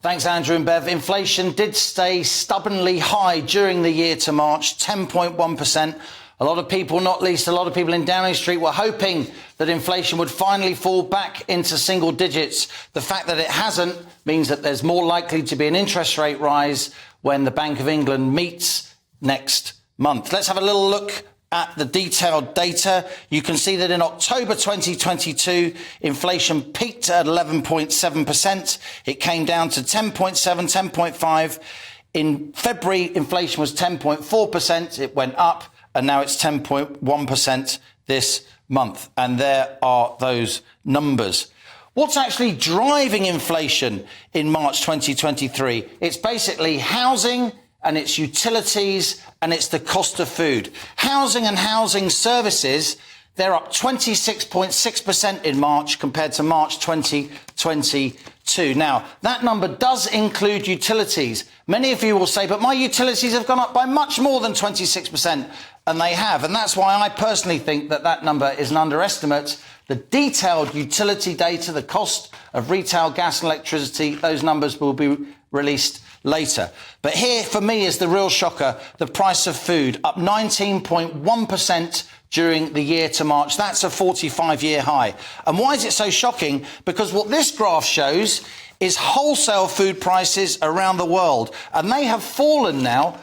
Thanks, Andrew and Bev. Inflation did stay stubbornly high during the year to March, 10.1%. A lot of people, not least a lot of people in Downing Street, were hoping that inflation would finally fall back into single digits. The fact that it hasn't means that there's more likely to be an interest rate rise when the Bank of England meets next month. Let's have a little look at the detailed data. You can see that in October 2022, inflation peaked at 11.7%. It came down to 10.7, 10.5. In February, inflation was 10.4%. It went up, and now it's 10.1% this month. And there are those numbers. What's actually driving inflation in March 2023? It's basically housing, and it's utilities, and it's the cost of food. Housing and housing services, they're up 26.6% in March compared to March 2022. Now, that number does include utilities. Many of you will say, but my utilities have gone up by much more than 26%, and they have. And that's why I personally think that that number is an underestimate. The detailed utility data, the cost of retail gas and electricity, those numbers will be released later. But here, for me, is the real shocker, the price of food, up 19.1% during the year to March. That's a 45-year high. And why is it so shocking? Because what this graph shows is wholesale food prices around the world. And they have fallen now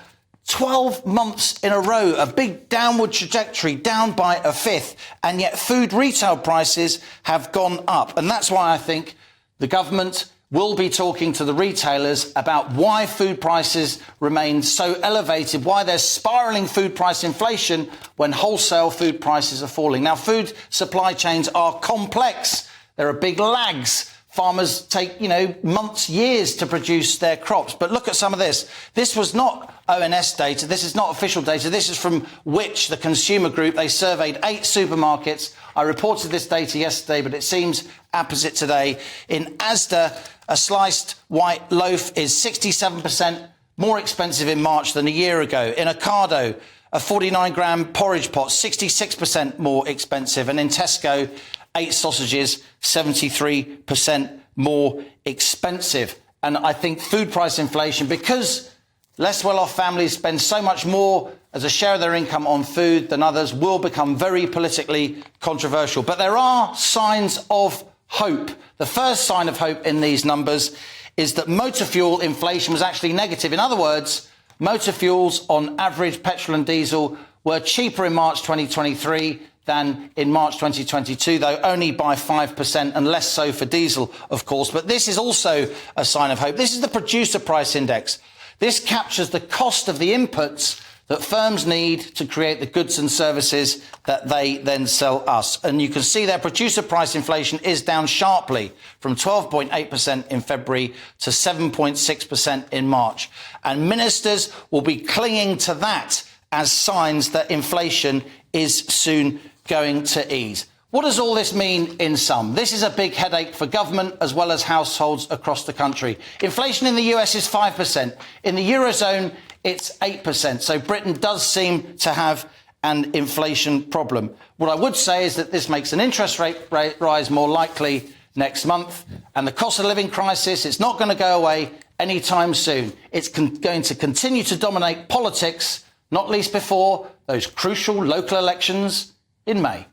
12 months in a row, a big downward trajectory, down by a fifth. And yet food retail prices have gone up. And that's why I think the government will be talking to the retailers about why food prices remain so elevated, why there's spiralling food price inflation when wholesale food prices are falling. Now, food supply chains are complex. There are big lags. Farmers take, months, years to produce their crops. But look at some of this. This was not ONS data. This is not official data. This is from Which, the consumer group. They surveyed 8 supermarkets. I reported this data yesterday, but it seems apposite today. In Asda, a sliced white loaf is 67% more expensive in March than a year ago. In Ocado, a 49-gram porridge pot, 66% more expensive. And in Tesco, 8 sausages, 73% more expensive. And I think food price inflation, because less well-off families spend so much more as a share of their income on food than others, will become very politically controversial. But there are signs of hope. The first sign of hope in these numbers is that motor fuel inflation was actually negative. In other words, motor fuels on average, petrol and diesel, were cheaper in March 2023 than in March 2022, though only by 5%, and less so for diesel, of course. But this is also a sign of hope. This is the producer price index. This captures the cost of the inputs that firms need to create the goods and services that they then sell us. And you can see their producer price inflation is down sharply from 12.8% in February to 7.6% in March. And ministers will be clinging to that as signs that inflation is soon going to ease. What does all this mean in sum? This is a big headache for government as well as households across the country. Inflation in the US is 5%. In the Eurozone, it's 8%. So Britain does seem to have an inflation problem. What I would say is that this makes an interest rate rise more likely next month. And the cost of living crisis, it's not going to go away anytime soon. It's going to continue to dominate politics, not least before those crucial local elections in May.